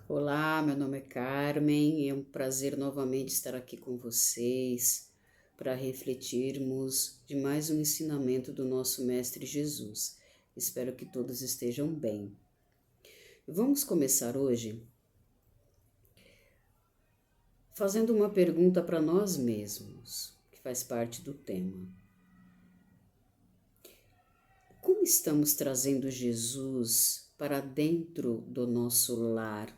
Olá, meu nome é Carmen e é um prazer novamente estar aqui com vocês para refletirmos de mais um ensinamento do nosso Mestre Jesus. Espero que todos estejam bem. Vamos começar hoje fazendo uma pergunta para nós mesmos, que faz parte do tema. Como estamos trazendo Jesus para dentro do nosso lar?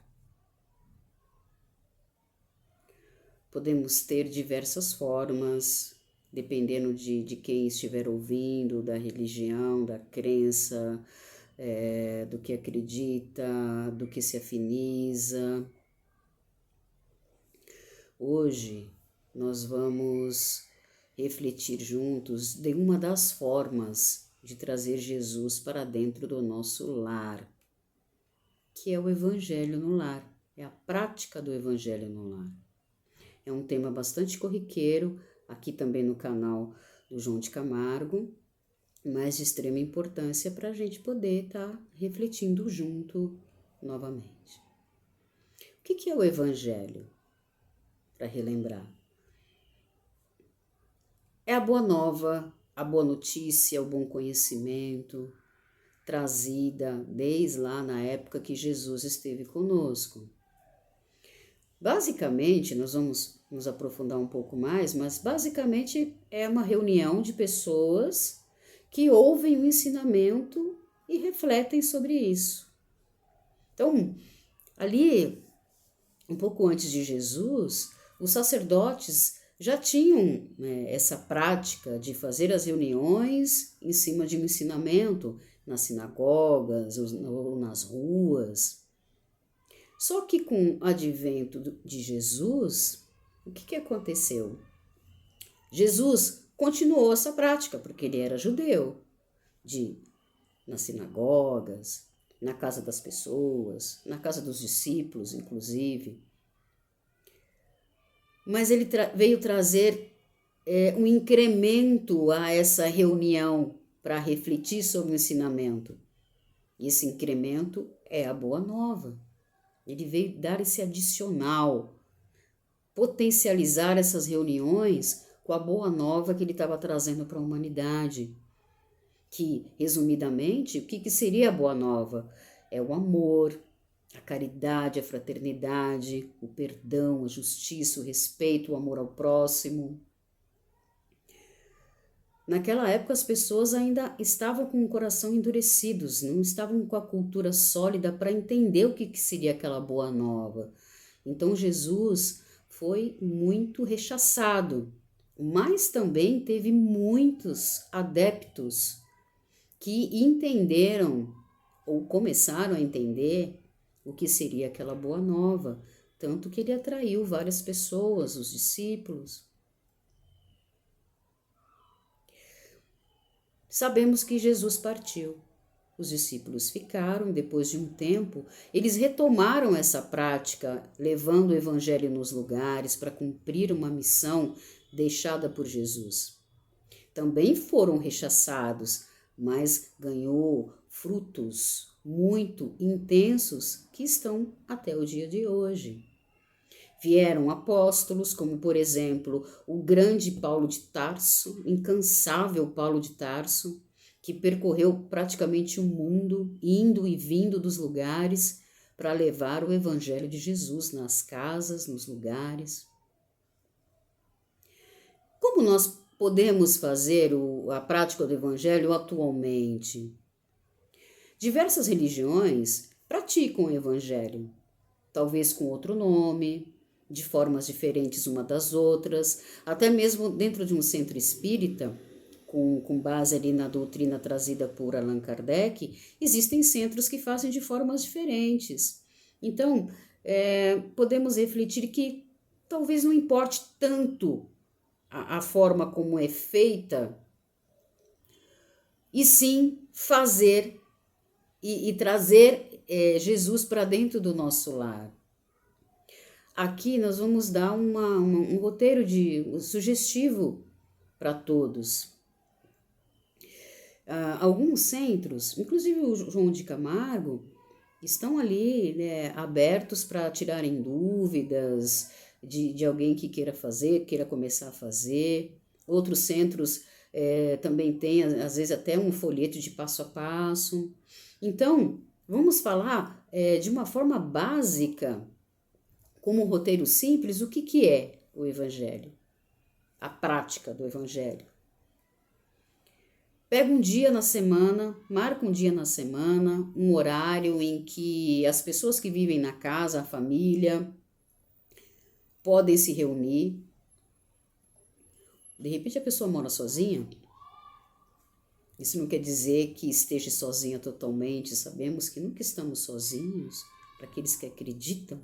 Podemos ter diversas formas, dependendo de quem estiver ouvindo, da religião, da crença, do que acredita, do que se afiniza. Hoje nós vamos refletir juntos de uma das formas de trazer Jesus para dentro do nosso lar, que é o Evangelho no lar, é a prática do Evangelho no lar. É um tema bastante corriqueiro, aqui também no canal do João de Camargo, mas de extrema importância para a gente poder estar refletindo junto novamente. O que é o Evangelho? Para relembrar. É a boa nova, a boa notícia, o bom conhecimento, trazida desde lá na época que Jesus esteve conosco. Basicamente, nós vamos nos aprofundar um pouco mais, mas basicamente é uma reunião de pessoas que ouvem o ensinamento e refletem sobre isso. Então, ali, um pouco antes de Jesus, os sacerdotes já tinham essa prática de fazer as reuniões em cima de um ensinamento nas sinagogas ou nas ruas. Só que com o advento de Jesus, o que aconteceu? Jesus continuou essa prática, porque ele era judeu, de ir nas sinagogas, na casa das pessoas, na casa dos discípulos, inclusive. Mas ele veio trazer um incremento a essa reunião para refletir sobre o ensinamento. E esse incremento é a Boa Nova. Ele veio dar esse adicional, potencializar essas reuniões com a boa nova que ele estava trazendo para a humanidade. Que, resumidamente, o que seria a boa nova? É o amor, a caridade, a fraternidade, o perdão, a justiça, o respeito, o amor ao próximo. Naquela época, as pessoas ainda estavam com o coração endurecidos, não estavam com a cultura sólida para entender o que seria aquela boa nova. Então, Jesus foi muito rechaçado, mas também teve muitos adeptos que entenderam ou começaram a entender o que seria aquela boa nova, tanto que ele atraiu várias pessoas, os discípulos. Sabemos que Jesus partiu. Os discípulos ficaram, depois de um tempo, eles retomaram essa prática, levando o evangelho nos lugares para cumprir uma missão deixada por Jesus. Também foram rechaçados, mas ganhou frutos muito intensos que estão até o dia de hoje. Vieram apóstolos, como por exemplo o grande Paulo de Tarso, incansável Paulo de Tarso, que percorreu praticamente o mundo, indo e vindo dos lugares para levar o evangelho de Jesus nas casas, nos lugares. Como nós podemos fazer a prática do evangelho atualmente? Diversas religiões praticam o evangelho, talvez com outro nome, de formas diferentes uma das outras, até mesmo dentro de um centro espírita, com base ali na doutrina trazida por Allan Kardec, existem centros que fazem de formas diferentes. Então, podemos refletir que talvez não importe tanto a forma como é feita, e sim fazer e trazer Jesus para dentro do nosso lar. Aqui nós vamos dar um roteiro sugestivo para todos. Alguns centros, inclusive o João de Camargo, estão ali, né, abertos para tirarem dúvidas de alguém que queira fazer, queira começar a fazer. Outros centros também têm, às vezes, até um folheto de passo a passo. Então, vamos falar de uma forma básica, como um roteiro simples, o que é o Evangelho, a prática do Evangelho. Pega um dia na semana, marca um dia na semana, um horário em que as pessoas que vivem na casa, a família, podem se reunir. De repente a pessoa mora sozinha. Isso não quer dizer que esteja sozinha totalmente. Sabemos que nunca estamos sozinhos, para aqueles que acreditam.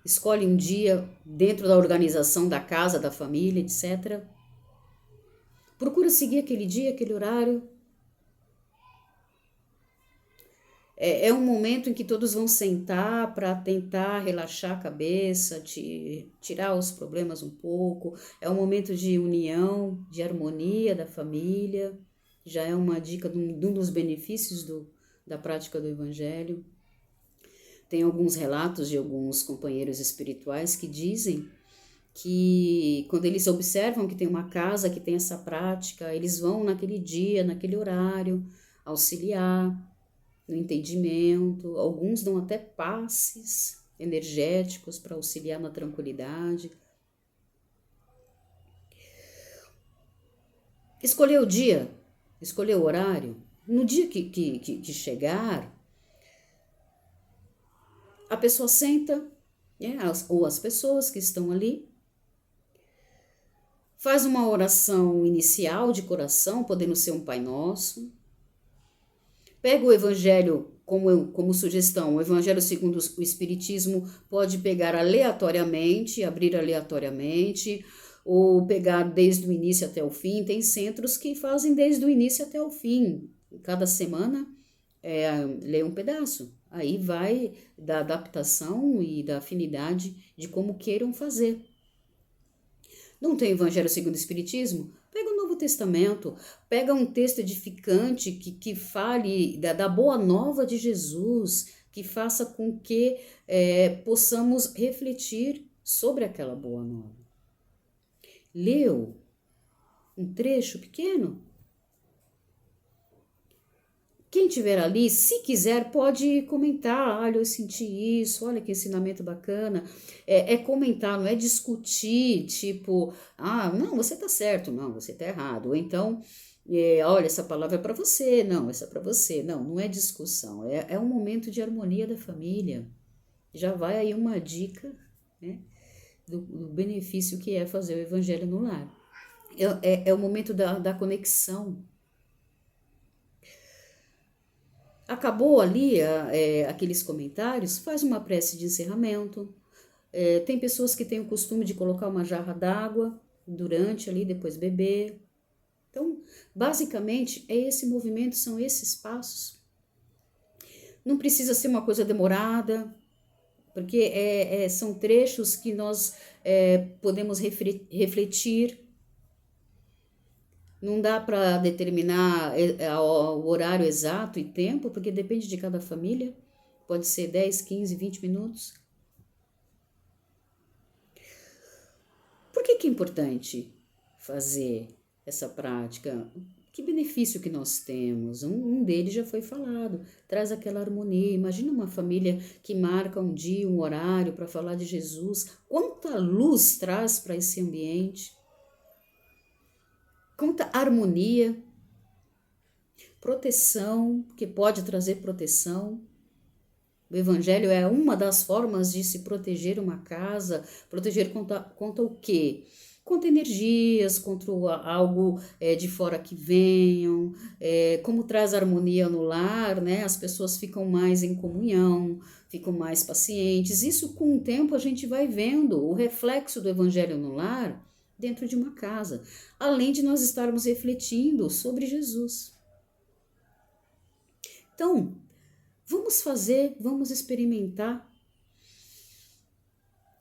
Escolhe um dia dentro da organização da casa, da família, etc. Procura seguir aquele dia, aquele horário. É um momento em que todos vão sentar para tentar relaxar a cabeça, tirar os problemas um pouco. É um momento de união, de harmonia da família. Já é uma dica de um dos benefícios da prática do Evangelho. Tem alguns relatos de alguns companheiros espirituais que dizem que quando eles observam que tem uma casa que tem essa prática, eles vão naquele dia, naquele horário, auxiliar no entendimento. Alguns dão até passes energéticos para auxiliar na tranquilidade. Escolher o dia, escolher o horário. No dia que chegar, a pessoa senta, ou as pessoas que estão ali, faz uma oração inicial de coração, podendo ser um Pai Nosso. Pega o Evangelho como sugestão. O Evangelho segundo o Espiritismo pode pegar aleatoriamente, abrir aleatoriamente, ou pegar desde o início até o fim. Tem centros que fazem desde o início até o fim. Cada semana lê um pedaço. Aí vai da adaptação e da afinidade de como queiram fazer. Não tem Evangelho segundo o Espiritismo? Pega o Novo Testamento, pega um texto edificante que fale da boa nova de Jesus, que faça com que possamos refletir sobre aquela boa nova. Leu um trecho pequeno? Quem estiver ali, se quiser, pode comentar. Olha, eu senti isso, olha que ensinamento bacana. É comentar, não é discutir, tipo, não, você tá certo, não, você tá errado. Ou então, olha, essa palavra é para você, não, essa é para você. Não, não é discussão, é um momento de harmonia da família. Já vai aí uma dica, né, do benefício que é fazer o evangelho no lar. É o momento da conexão. Acabou ali aqueles comentários, faz uma prece de encerramento. Tem pessoas que têm o costume de colocar uma jarra d'água durante ali, depois beber. Então, basicamente, é esse movimento, são esses passos. Não precisa ser uma coisa demorada, porque são trechos que nós podemos refletir. Não dá para determinar o horário exato e tempo, porque depende de cada família. Pode ser 10, 15, 20 minutos. Por que é importante fazer essa prática? Que benefício que nós temos? Um deles já foi falado. Traz aquela harmonia. Imagina uma família que marca um dia, um horário para falar de Jesus. Quanta luz traz para esse ambiente? Quanta harmonia, proteção, que pode trazer proteção. O Evangelho é uma das formas de se proteger uma casa. Proteger contra o quê? Contra energias, contra algo de fora que venham. Como traz harmonia no lar, né? As pessoas ficam mais em comunhão, ficam mais pacientes. Isso, com o tempo, a gente vai vendo o reflexo do Evangelho no lar dentro de uma casa, além de nós estarmos refletindo sobre Jesus. Então, vamos fazer, vamos experimentar,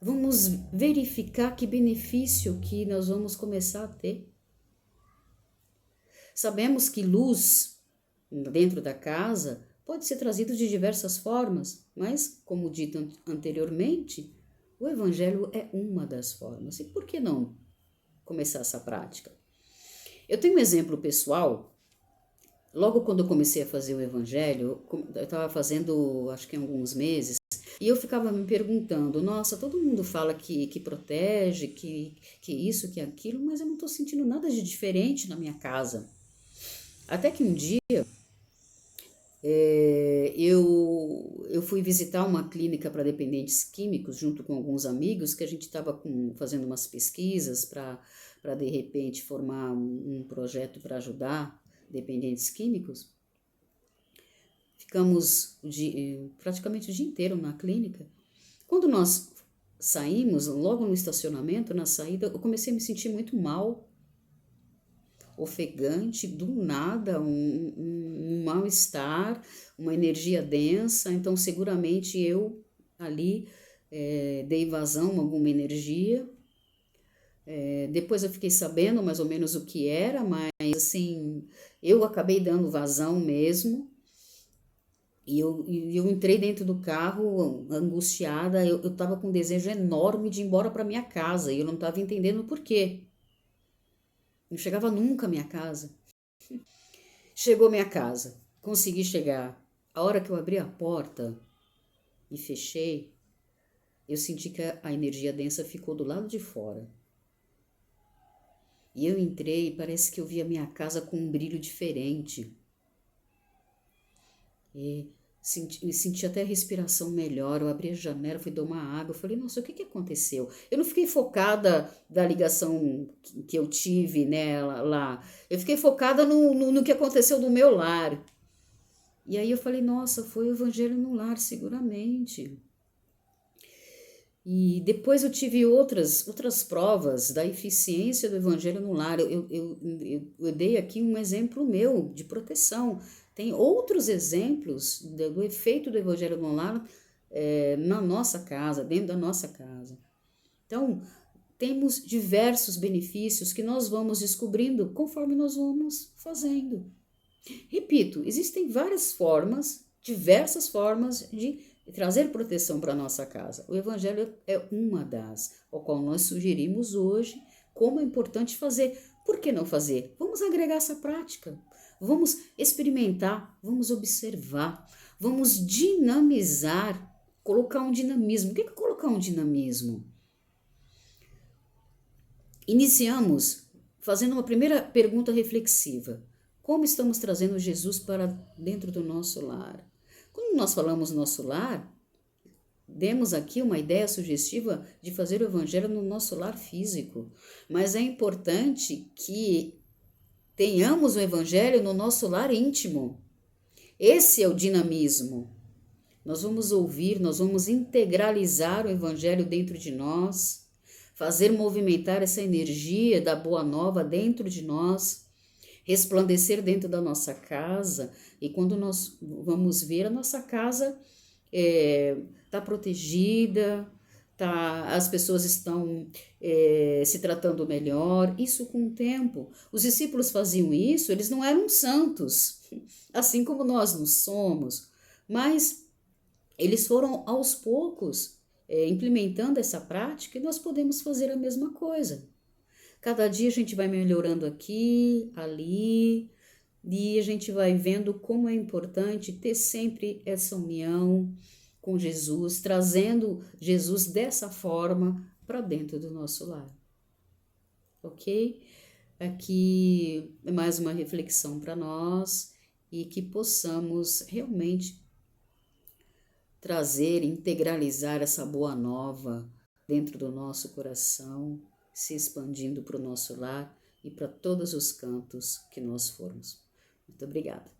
vamos verificar que benefício que nós vamos começar a ter. Sabemos que luz dentro da casa pode ser trazido de diversas formas, mas, como dito anteriormente, o Evangelho é uma das formas. E por que não começar essa prática? Eu tenho um exemplo pessoal. Logo quando eu comecei a fazer o Evangelho, eu estava fazendo, acho que há alguns meses, e eu ficava me perguntando, nossa, todo mundo fala que protege, que isso, que aquilo, mas eu não estou sentindo nada de diferente na minha casa. Até que um dia eu fui visitar uma clínica para dependentes químicos junto com alguns amigos que a gente estava fazendo umas pesquisas para de repente formar um projeto para ajudar dependentes químicos. Ficamos praticamente o dia inteiro na clínica. Quando nós saímos, logo no estacionamento, na saída, eu comecei a me sentir muito mal, ofegante, do nada, um mal-estar, uma energia densa. Então, seguramente eu ali dei vazão a alguma energia. Depois eu fiquei sabendo mais ou menos o que era, mas assim, eu acabei dando vazão mesmo. E eu entrei dentro do carro angustiada, eu estava com um desejo enorme de ir embora para minha casa e eu não estava entendendo por quê. Não chegava nunca à minha casa. Chegou minha casa, consegui chegar. A hora que eu abri a porta e fechei, eu senti que a energia densa ficou do lado de fora. E eu entrei e parece que eu vi a minha casa com um brilho diferente. E senti até a respiração melhor. Eu abri a janela, fui tomar água. Eu falei, nossa, o que aconteceu? Eu não fiquei focada da ligação que eu tive, né, lá. Eu fiquei focada no que aconteceu no meu lar. E aí eu falei, nossa, foi o evangelho no lar, seguramente. E depois eu tive outras provas da eficiência do evangelho no lar. Eu dei aqui um exemplo meu de proteção. Tem outros exemplos do efeito do evangelho no lar na nossa casa, dentro da nossa casa. Então, temos diversos benefícios que nós vamos descobrindo conforme nós vamos fazendo. Repito, existem várias formas, diversas formas de trazer proteção para a nossa casa. O Evangelho é uma das, ao qual nós sugerimos hoje como é importante fazer. Por que não fazer? Vamos agregar essa prática, vamos experimentar, vamos observar, vamos dinamizar, colocar um dinamismo. O que é colocar um dinamismo? Iniciamos fazendo uma primeira pergunta reflexiva. Como estamos trazendo Jesus para dentro do nosso lar? Quando nós falamos nosso lar, demos aqui uma ideia sugestiva de fazer o evangelho no nosso lar físico, mas é importante que tenhamos o evangelho no nosso lar íntimo. Esse é o dinamismo. Nós vamos ouvir, nós vamos integralizar o evangelho dentro de nós, fazer movimentar essa energia da boa nova dentro de nós, resplandecer dentro da nossa casa. E quando nós vamos ver, a nossa casa está protegida, as pessoas estão se tratando melhor. Isso com o tempo. Os discípulos faziam isso, eles não eram santos, assim como nós não somos, mas eles foram aos poucos implementando essa prática e nós podemos fazer a mesma coisa. Cada dia a gente vai melhorando aqui, ali, e a gente vai vendo como é importante ter sempre essa união com Jesus, trazendo Jesus dessa forma para dentro do nosso lar. Ok? Aqui é mais uma reflexão para nós e que possamos realmente trazer, integralizar essa boa nova dentro do nosso coração, se expandindo para o nosso lar e para todos os cantos que nós formos. Muito obrigada.